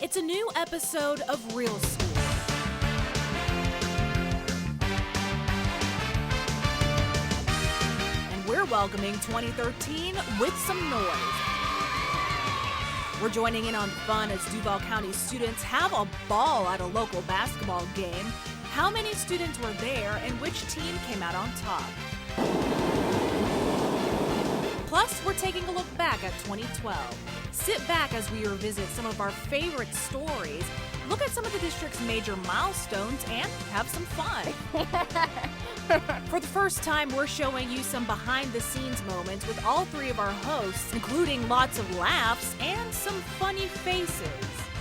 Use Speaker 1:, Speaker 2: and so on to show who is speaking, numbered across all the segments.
Speaker 1: It's a new episode of Real School. And we're welcoming 2013 with some noise. We're joining in on fun as Duval County students have a ball at a local basketball game. How many students were there and which team came out on top? Plus, we're taking a look back at 2012. Sit back as we revisit some of our favorite stories, look at some of the district's major milestones, and have some fun. For the first time, we're showing you some behind-the-scenes moments with all three of our hosts, including lots of laughs and some funny faces.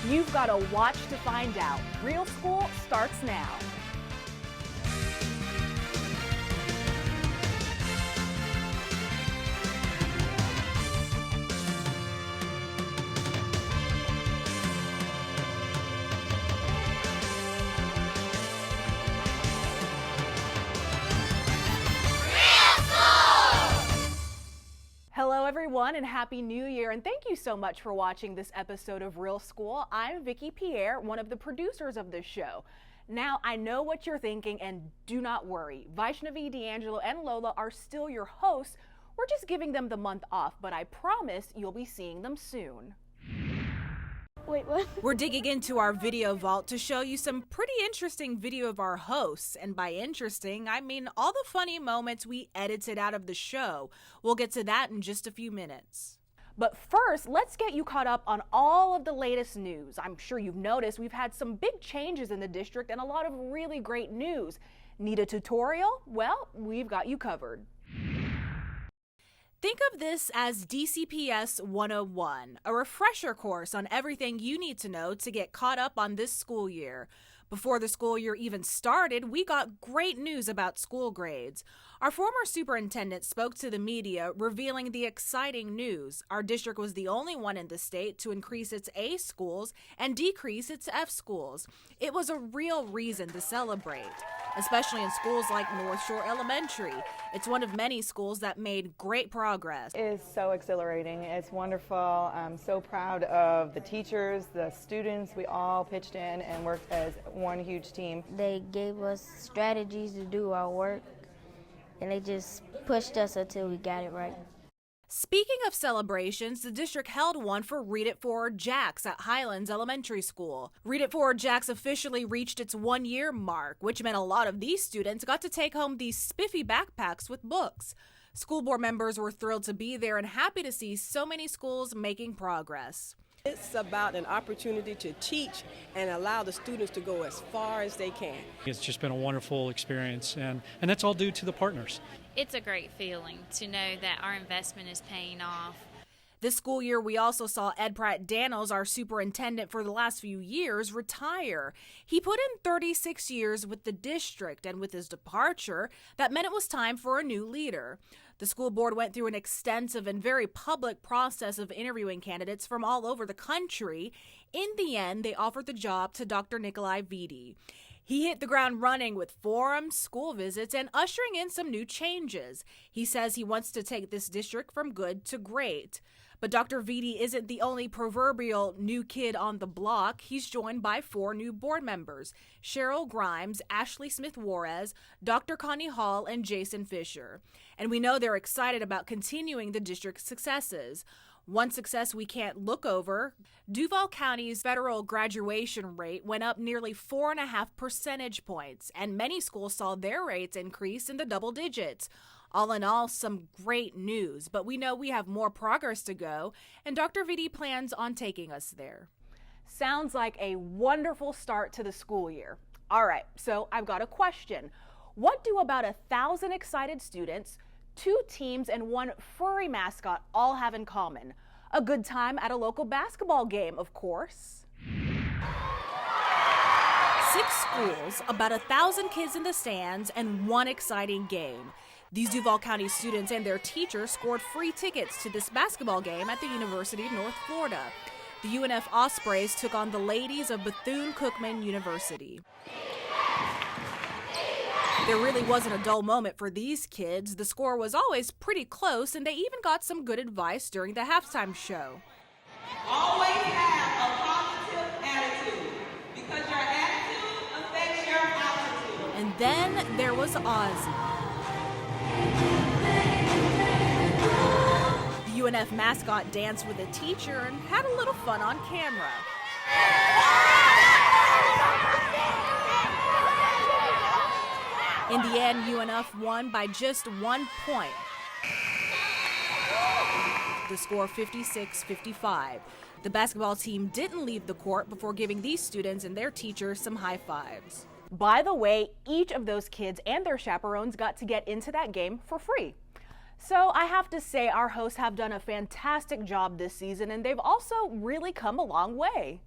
Speaker 2: You've got to watch to find out. Real School starts now. Hello everyone and Happy New Year, and thank you so much for watching this episode of Real School. I'm Vickie Pierre, one of the producers of this show. Now, I know what you're thinking, and do not worry. Vaishnavi, D'Angelo, and Lola are still your hosts. We're just giving them the month off, but I promise you'll be seeing them soon.
Speaker 3: Wait, what?
Speaker 1: We're digging into our video vault to show you some pretty interesting video of our hosts. And by interesting, I mean all the funny moments we edited out of the show. We'll get to that in just a few minutes.
Speaker 2: But first, let's get you caught up on all of the latest news. I'm sure you've noticed we've had some big changes in the district and a lot of really great news. Need a tutorial? Well, we've got you covered.
Speaker 1: Think of this as DCPS 101, a refresher course on everything you need to know to get caught up on this school year. Before the school year even started, we got great news about school grades. Our former superintendent spoke to the media, revealing the exciting news. Our district was the only one in the state to increase its A schools and decrease its F schools. It was a real reason to celebrate, especially in schools like North Shore Elementary. It's one of many schools that made great progress.
Speaker 4: It is so exhilarating. It's wonderful. I'm so proud of the teachers, the students. We all pitched in and worked as one huge team.
Speaker 3: They gave us strategies to do our work, and they just pushed us until we got it right.
Speaker 1: Speaking of celebrations, the district held one for Read It Forward Jacks at Highlands Elementary School. Read It Forward Jacks officially reached its 1-year mark, which meant a lot of these students got to take home these spiffy backpacks with books. School board members were thrilled to be there and happy to see so many schools making progress.
Speaker 5: It's about an opportunity to teach and allow the students to go as far as they can.
Speaker 6: It's just been a wonderful experience, and that's all due to the partners.
Speaker 7: It's a great feeling to know that our investment is paying off.
Speaker 1: This school year, we also saw Ed Pratt Daniels, our superintendent for the last few years, retire. He put in 36 years with the district, and with his departure, that meant it was time for a new leader. The school board went through an extensive and very public process of interviewing candidates from all over the country. In the end, they offered the job to Dr. Nikolai Vickie. He hit the ground running with forums, school visits, and ushering in some new changes. He says he wants to take this district from good to great. But Dr. Vickie isn't the only proverbial new kid on the block. He's joined by 4 new board members: Cheryl Grimes, Ashley Smith-Juarez, Dr. Connie Hall, and Jason Fisher. And we know they're excited about continuing the district's successes. One success we can't look over: Duval County's federal graduation rate went up nearly 4.5 percentage points, and many schools saw their rates increase in the double digits. All in all, some great news, but we know we have more progress to go, and Dr. Vickie plans on taking us there.
Speaker 2: Sounds like a wonderful start to the school year. All right, so I've got a question. What do about 1,000 excited students, 2 teams, and 1 furry mascot all have in common? A good time at a local basketball game, of course.
Speaker 1: 6 schools, about 1,000 kids in the stands, and 1 exciting game. These Duval County students and their teachers scored free tickets to this basketball game at the University of North Florida. The UNF Ospreys took on the ladies of Bethune-Cookman University. There really wasn't a dull moment for these kids. The score was always pretty close, and they even got some good advice during the halftime show.
Speaker 8: Always have a positive
Speaker 1: was Ozzy. The UNF mascot danced with a teacher and had a little fun on camera. In the end, UNF won by just 1 point. The score 56-55. The basketball team didn't leave the court before giving these students and their teachers some high fives.
Speaker 2: By the way, each of those kids and their chaperones got to get into that game for free. So I have to say our hosts have done a fantastic job this season, and they've also really come a long way.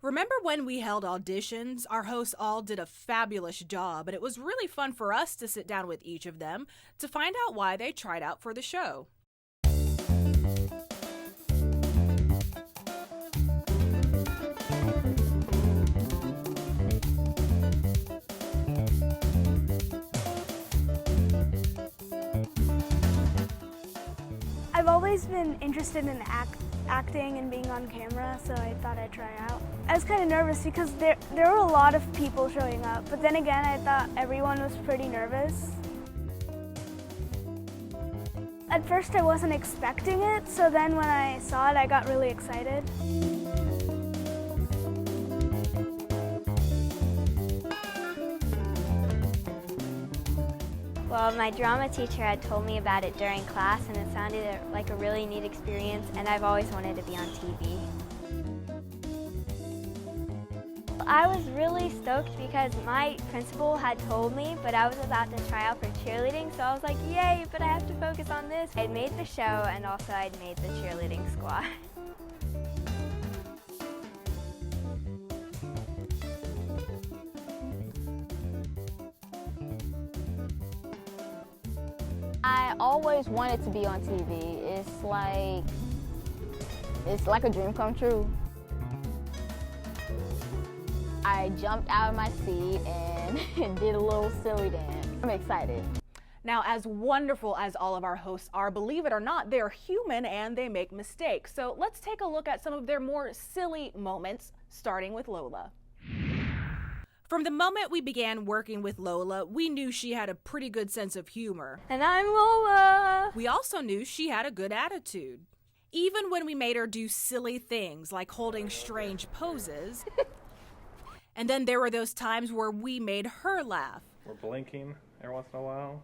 Speaker 1: Remember when we held auditions? Our hosts all did a fabulous job, and it was really fun for us to sit down with each of them to find out why they tried out for the show.
Speaker 8: I've always been interested in acting and being on camera, so I thought I'd try out. I was kind of nervous because there were a lot of people showing up, but then again I thought everyone was pretty nervous. At first I wasn't expecting it, so then when I saw it I got really excited.
Speaker 3: Well, my drama teacher had told me about it during class, and it sounded like a really neat experience, and I've always wanted to be on TV. I was really stoked because my principal had told me, but I was about to try out for cheerleading, so I was like, yay, but I have to focus on this. I'd made the show, and also I'd made the cheerleading squad.
Speaker 9: I always wanted to be on TV. It's like a dream come true. I jumped out of my seat and did a little silly dance. I'm excited.
Speaker 2: Now, as wonderful as all of our hosts are, believe it or not, they're human and they make mistakes. So let's take a look at some of their more silly moments, starting with Lola.
Speaker 1: From the moment we began working with Lola, we knew she had a pretty good sense of humor.
Speaker 3: And I'm Lola!
Speaker 1: We also knew she had a good attitude. Even when we made her do silly things like holding strange poses. And then there were those times where we made her laugh.
Speaker 10: We're blinking every once in a while.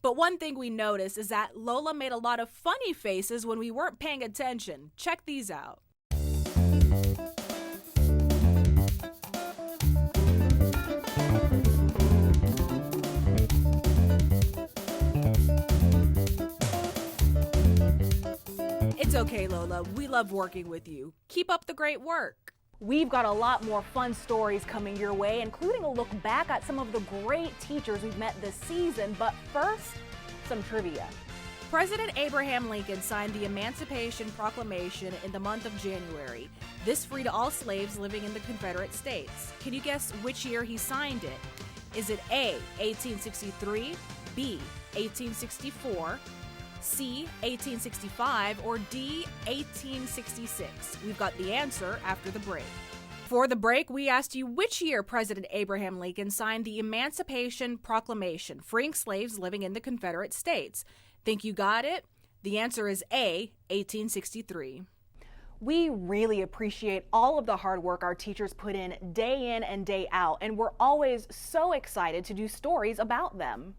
Speaker 1: But one thing we noticed is that Lola made a lot of funny faces when we weren't paying attention. Check these out. It's okay, Lola. We love working with you. Keep up the great work.
Speaker 2: We've got a lot more fun stories coming your way, including a look back at some of the great teachers we've met this season. But first, some trivia.
Speaker 1: President Abraham Lincoln signed the Emancipation Proclamation in the month of January. This freed all slaves living in the Confederate States. Can you guess which year he signed it? Is it A, 1863, B, 1864, C, 1865, or D, 1866? We've got the answer after the break. For the break, we asked you which year President Abraham Lincoln signed the Emancipation Proclamation, freeing slaves living in the Confederate States. Think you got it? The answer is A, 1863.
Speaker 2: We really appreciate all of the hard work our teachers put in and day out, and we're always so excited to do stories about them.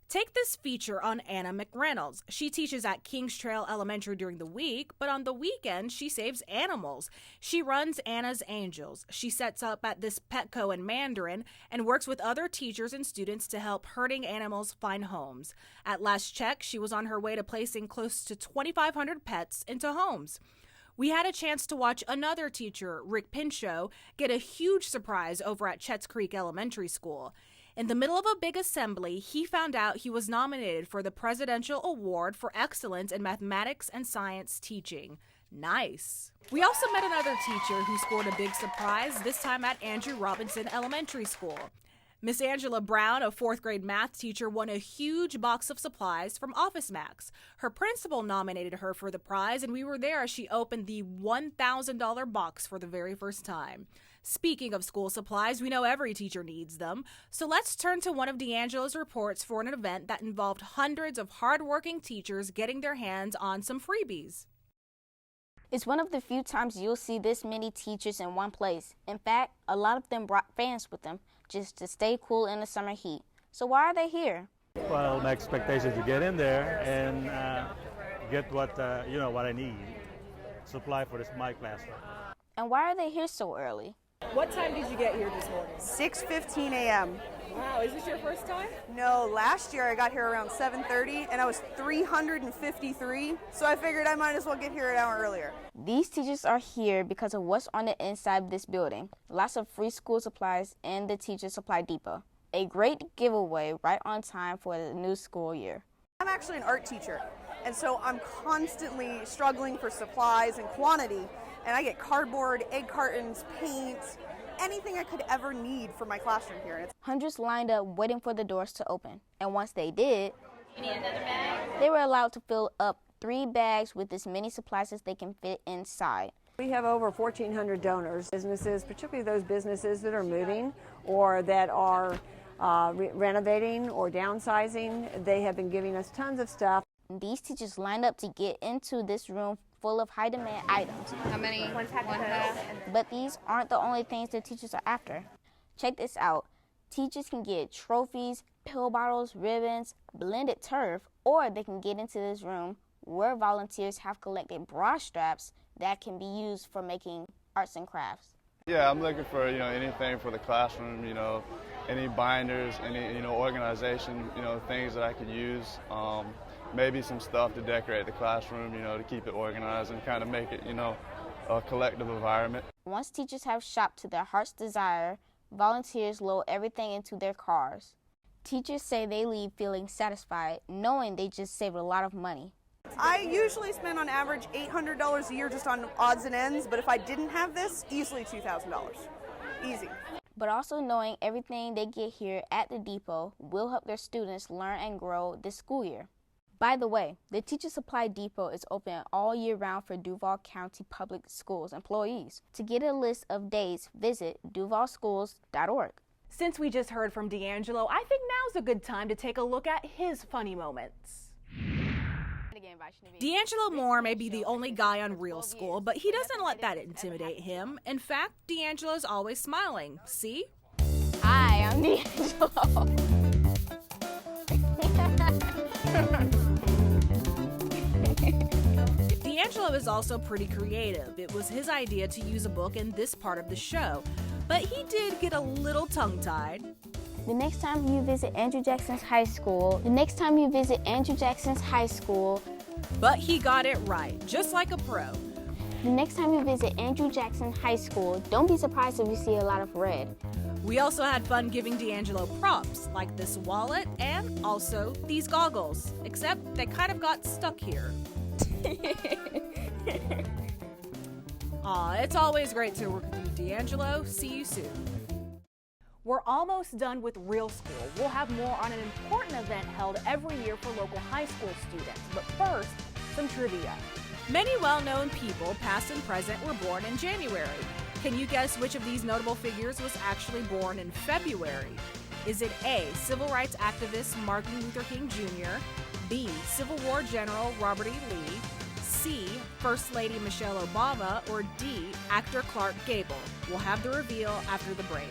Speaker 1: Take this feature on Anna McReynolds. She teaches at Kings Trail Elementary during the week, but on the weekend, she saves animals. She runs Anna's Angels. She sets up at this Petco in Mandarin and works with other teachers and students to help hurting animals find homes. At last check, she was on her way to placing close to 2,500 pets into homes. We had a chance to watch another teacher, Rick Pinchot, get a huge surprise over at Chetts Creek Elementary School. In the middle of a big assembly, he found out he was nominated for the Presidential Award for Excellence in Mathematics and Science Teaching. Nice. We also met another teacher who scored a big surprise, this time at Andrew Robinson Elementary School. Miss Angela Brown, a fourth grade math teacher, won a huge box of supplies from Office Max. Her principal nominated her for the prize, and we were there as she opened the $1,000 box for the very first time. Speaking of school supplies, we know every teacher needs them. So let's turn to one of D'Angelo's reports for an event that involved hundreds of hardworking teachers getting their hands on some freebies.
Speaker 9: It's one of the few times you'll see this many teachers in one place. In fact, a lot of them brought fans with them just to stay cool in the summer heat. So why are they here?
Speaker 11: Well, my expectation is to get in there and get what I need, supply for my classroom.
Speaker 9: And why are they here so early?
Speaker 2: What time did you get here this morning?
Speaker 12: 6:15 a.m.
Speaker 2: Wow, is this your first time?
Speaker 12: No, last year I got here around 7:30 and I was 353, so I figured I might as well get here an hour earlier.
Speaker 9: These teachers are here because of what's on the inside of this building. Lots of free school supplies in the Teacher Supply Depot. A great giveaway right on time for the new school year.
Speaker 12: I'm actually an art teacher, and so I'm constantly struggling for supplies and quantity, and I get cardboard, egg cartons, paint, anything I could ever need for my classroom here.
Speaker 9: Hundreds lined up waiting for the doors to open, and once they did, you need another bag? They were allowed to fill up 3 bags with as many supplies as they can fit inside.
Speaker 13: We have over 1,400 donors, businesses, particularly those businesses that are moving or that are renovating or downsizing. They have been giving us tons of stuff.
Speaker 9: These teachers lined up to get into this room full of high-demand items.
Speaker 3: How many? One pack.
Speaker 9: But these aren't the only things the teachers are after. Check this out. Teachers can get trophies, pill bottles, ribbons, blended turf, or they can get into this room where volunteers have collected bra straps that can be used for making arts and crafts.
Speaker 14: Yeah, I'm looking for, anything for the classroom, any binders, any, organization, things that I could use. Maybe some stuff to decorate the classroom, to keep it organized and kind of make it, a collective environment.
Speaker 9: Once teachers have shopped to their heart's desire, volunteers load everything into their cars. Teachers say they leave feeling satisfied, knowing they just saved a lot of money.
Speaker 12: I usually spend on average $800 a year just on odds and ends, but if I didn't have this, easily $2,000. Easy.
Speaker 9: But also knowing everything they get here at the depot will help their students learn and grow this school year. By the way, the Teacher Supply Depot is open all year round for Duval County Public Schools employees. To get a list of dates, visit duvalschools.org.
Speaker 2: Since we just heard from D'Angelo, I think now's a good time to take a look at his funny moments.
Speaker 1: D'Angelo Moore may be the only guy on Real School, but he doesn't let that intimidate him. In fact, D'Angelo's always smiling. See?
Speaker 9: Hi, I'm D'Angelo.
Speaker 1: D'Angelo is also pretty creative. It was his idea to use a book in this part of the show, but he did get a little tongue-tied.
Speaker 9: The next time you visit Andrew Jackson's high school,
Speaker 1: But he got it right, just like a pro.
Speaker 9: The next time you visit Andrew Jackson High School, don't be surprised if you see a lot of red.
Speaker 1: We also had fun giving D'Angelo props, like this wallet and also these goggles, except they kind of got stuck here. Aw, it's always great to work with you, D'Angelo. See you soon.
Speaker 2: We're almost done with Real School. We'll have more on an important event held every year for local high school students. But first, some trivia.
Speaker 1: Many well-known people, past and present, were born in January. Can you guess which of these notable figures was actually born in February? Is it A, civil rights activist Martin Luther King Jr., B, Civil War General Robert E. Lee, C, First Lady Michelle Obama, or D, actor Clark Gable? We'll have the reveal after the break.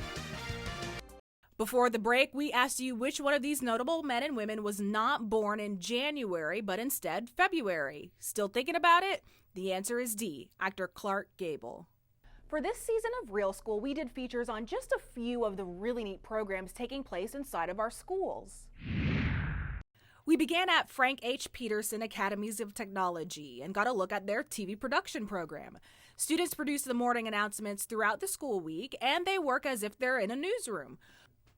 Speaker 1: Before the break, we asked you which one of these notable men and women was not born in January, but instead February. Still thinking about it? The answer is D, actor Clark Gable.
Speaker 2: For this season of Real School, we did features on just a few of the really neat programs taking place inside of our schools.
Speaker 1: We began at Frank H. Peterson Academies of Technology and got a look at their TV production program. Students produce the morning announcements throughout the school week, and they work as if they're in a newsroom.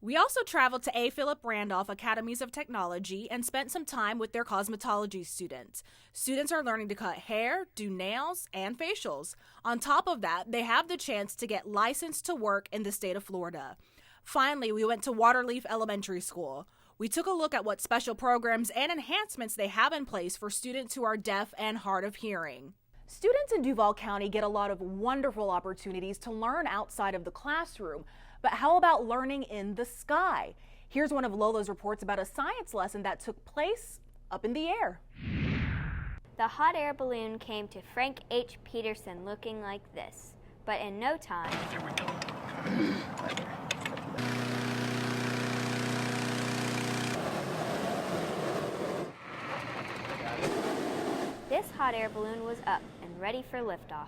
Speaker 1: We also traveled to A. Philip Randolph Academies of Technology and spent some time with their cosmetology students. Students are learning to cut hair, do nails, and facials. On top of that, they have the chance to get licensed to work in the state of Florida. Finally, we went to Waterleaf Elementary School. We took a look at what special programs and enhancements they have in place for students who are deaf and hard of hearing.
Speaker 2: Students in Duval County get a lot of wonderful opportunities to learn outside of the classroom. But how about learning in the sky? Here's one of Lola's reports about a science lesson that took place up in the air.
Speaker 3: The hot air balloon came to Frank H. Peterson looking like this, but in no time, this hot air balloon was up and ready for liftoff.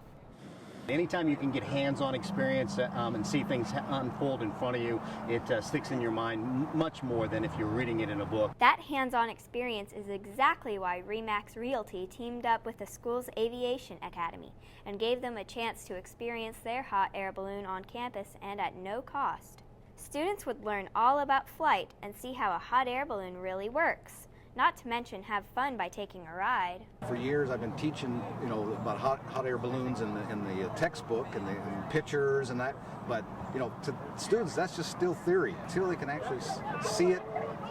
Speaker 15: Anytime you can get hands-on experience and see things unfold in front of you, it sticks in your mind much more than if you're reading it in a book.
Speaker 3: That hands-on experience is exactly why RE/MAX Realty teamed up with the school's aviation academy and gave them a chance to experience their hot air balloon on campus and at no cost. Students would learn all about flight and see how a hot air balloon really works. Not to mention have fun by taking a ride.
Speaker 16: For years I've been teaching, about hot air balloons in the textbook and the pictures and that, but to students that's just still theory. Until they can actually see it,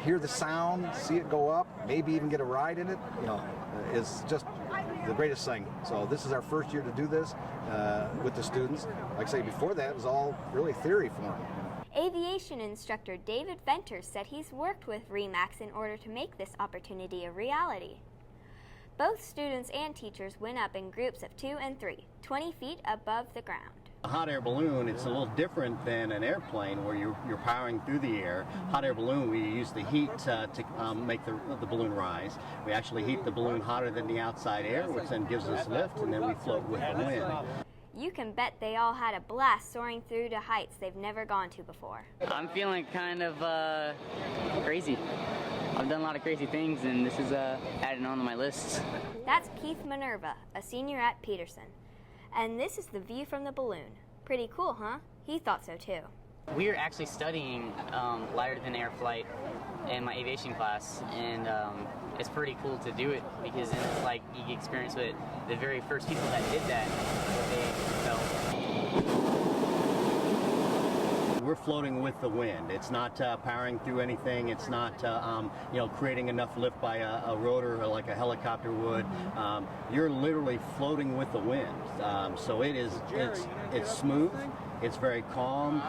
Speaker 16: hear the sound, see it go up, maybe even get a ride in it, is just the greatest thing. So this is our first year to do this with the students. Like I say, before that it was all really theory for them.
Speaker 3: Aviation instructor David Venters said he's worked with RE/MAX in order to make this opportunity a reality. Both students and teachers went up in groups of 2 and 3, 20 feet above the ground.
Speaker 15: A hot air balloon, it's a little different than an airplane where you're powering through the air. Hot air balloon, we use the heat to make the balloon rise. We actually heat the balloon hotter than the outside air, which then gives us lift, and then we float with the wind.
Speaker 3: You can bet they all had a blast soaring through to heights they've never gone to before.
Speaker 17: I'm feeling kind of crazy. I've done a lot of crazy things, and this is adding on to my list.
Speaker 3: That's Keith Minerva, a senior at Peterson. And this is the view from the balloon. Pretty cool, huh? He thought so too.
Speaker 17: We're actually studying lighter than air flight in my aviation class, and it's pretty cool to do it because it's like you experience what the very first people that did that, what they felt.
Speaker 15: We're floating with the wind. It's not powering through anything. It's not creating enough lift by a rotor like a helicopter would. You're literally floating with the wind. So it's smooth. It's very calm.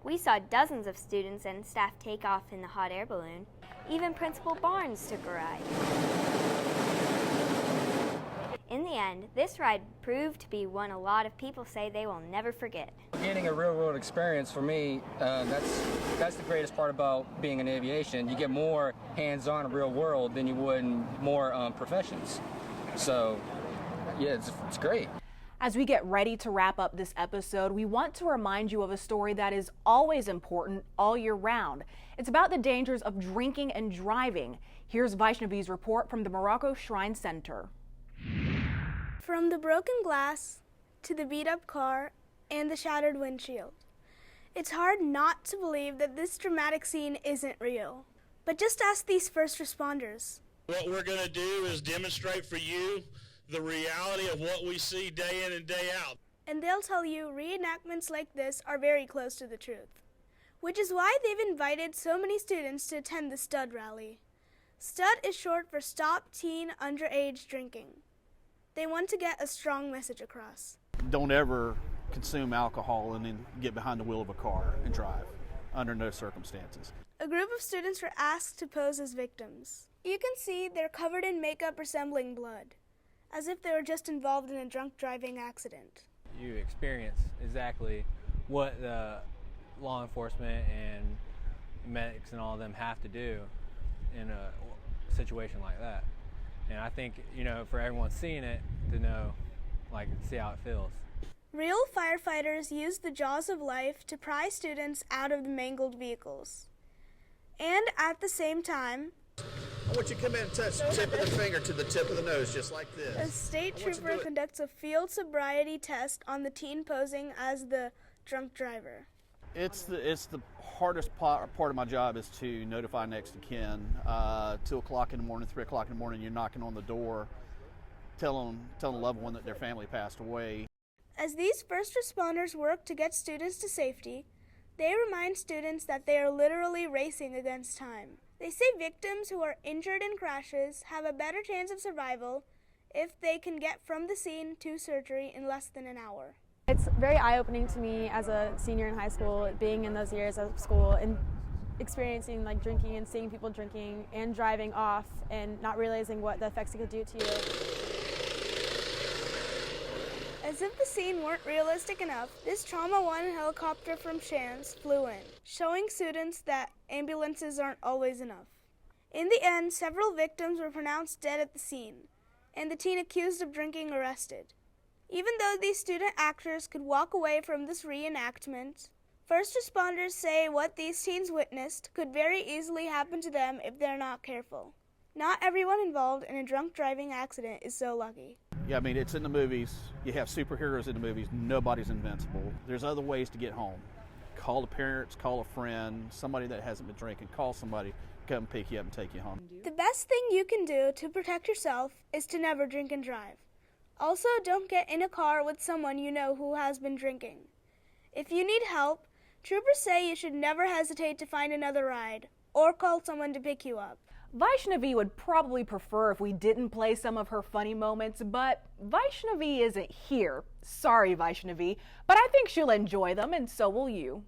Speaker 3: We saw dozens of students and staff take off in the hot air balloon. Even Principal Barnes took a ride. In the end, this ride proved to be one a lot of people say they will never forget.
Speaker 18: Getting a real-world experience for me, that's the greatest part about being in aviation. You get more hands-on real world than you would in more professions. So, yeah, it's great.
Speaker 2: As we get ready to wrap up this episode, we want to remind you of a story that is always important all year round. It's about the dangers of drinking and driving. Here's Vaishnavi's report from the Morocco Shrine Center.
Speaker 8: From the broken glass to the beat-up car and the shattered windshield, it's hard not to believe that this dramatic scene isn't real. But just ask these first responders.
Speaker 19: What we're going to do is demonstrate for you the reality of what we see day in and day out.
Speaker 8: And they'll tell you reenactments like this are very close to the truth, which is why they've invited so many students to attend the STUD rally. STUD is short for Stop Teen Underage Drinking. They want to get a strong message across.
Speaker 20: Don't ever consume alcohol and then get behind the wheel of a car and drive, under no circumstances.
Speaker 8: A group of students were asked to pose as victims. You can see they're covered in makeup resembling blood, as if they were just involved in a drunk driving accident.
Speaker 21: You experience exactly what the law enforcement and medics and all of them have to do in a situation like that. And I think, for everyone seeing it to know, see how it feels.
Speaker 8: Real firefighters use the jaws of life to pry students out of the mangled vehicles. And at the same time,
Speaker 22: I want you to come in and touch the tip of the finger to the tip of the nose, just like this.
Speaker 8: A state trooper conducts a field sobriety test on the teen posing as the drunk driver.
Speaker 20: It's the hardest part of my job is to notify next of kin. 2 o'clock in the morning, 3 o'clock in the morning, you're knocking on the door, telling a loved one that their family passed away.
Speaker 8: As these first responders work to get students to safety, They remind students that they are literally racing against time. They say victims who are injured in crashes have a better chance of survival if they can get from the scene to surgery in less than an hour.
Speaker 4: It's very eye-opening to me as a senior in high school, being in those years of school and experiencing like drinking and seeing people drinking and driving off and not realizing what the effects it could do to you.
Speaker 8: As if the scene weren't realistic enough, this Trauma 1 helicopter from Shands flew in, showing students that ambulances aren't always enough. In the end, several victims were pronounced dead at the scene, and the teen accused of drinking arrested. Even though these student actors could walk away from this reenactment, first responders say what these teens witnessed could very easily happen to them if they're not careful. Not everyone involved in a drunk driving accident is so lucky.
Speaker 20: Yeah, I mean, it's in the movies. You have superheroes in the movies. Nobody's invincible. There's other ways to get home. Call the parents, call a friend, somebody that hasn't been drinking. Call somebody, come pick you up and take you home.
Speaker 8: The best thing you can do to protect yourself is to never drink and drive. Also, don't get in a car with someone you know who has been drinking. If you need help, troopers say you should never hesitate to find another ride or call someone to pick you up.
Speaker 2: Vaishnavi would probably prefer if we didn't play some of her funny moments, but Vaishnavi isn't here. Sorry, Vaishnavi, but I think she'll enjoy them, and so will you.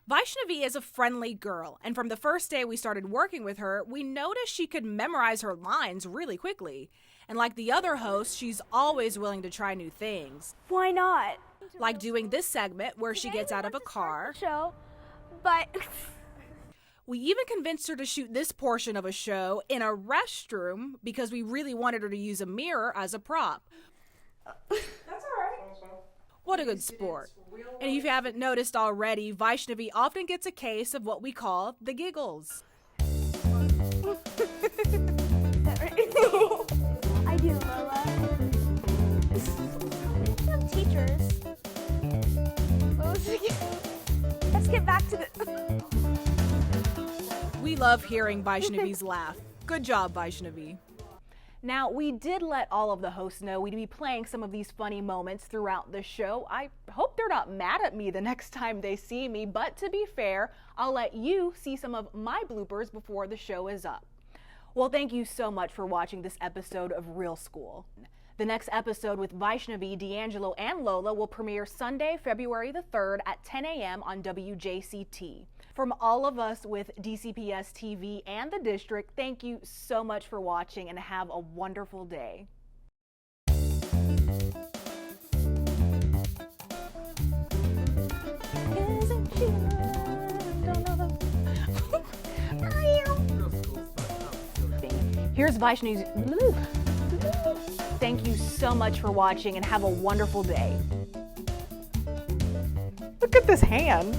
Speaker 1: Vaishnavi is a friendly girl, and from the first day we started working with her, we noticed she could memorize her lines really quickly. And like the other hosts, she's always willing to try new things.
Speaker 8: Why not?
Speaker 1: Like doing this segment where she gets out of a car.
Speaker 8: But
Speaker 1: we even convinced her to shoot this portion of a show in a restroom because we really wanted her to use a mirror as a prop.
Speaker 8: That's all right.
Speaker 1: What a good sport. And if you haven't noticed already, Vaishnavi often gets a case of what we call the giggles.
Speaker 8: I do, Lola. I'm teachers. Let's get back to the...
Speaker 1: We love hearing Vaishnavi's laugh. Good job, Vaishnavi.
Speaker 2: Now, we did let all of the hosts know we'd be playing some of these funny moments throughout the show. I hope they're not mad at me the next time they see me, but to be fair, I'll let you see some of my bloopers before the show is up. Well, thank you so much for watching this episode of Real School. The next episode with Vaishnavi, D'Angelo, and Lola will premiere Sunday, February the 3rd at 10 a.m. on WJCT. From all of us with DCPS-TV and the district, thank you so much for watching and have a wonderful day. Here's Vaishnavi's... Thank you so much for watching and have a wonderful day. Look at this hand.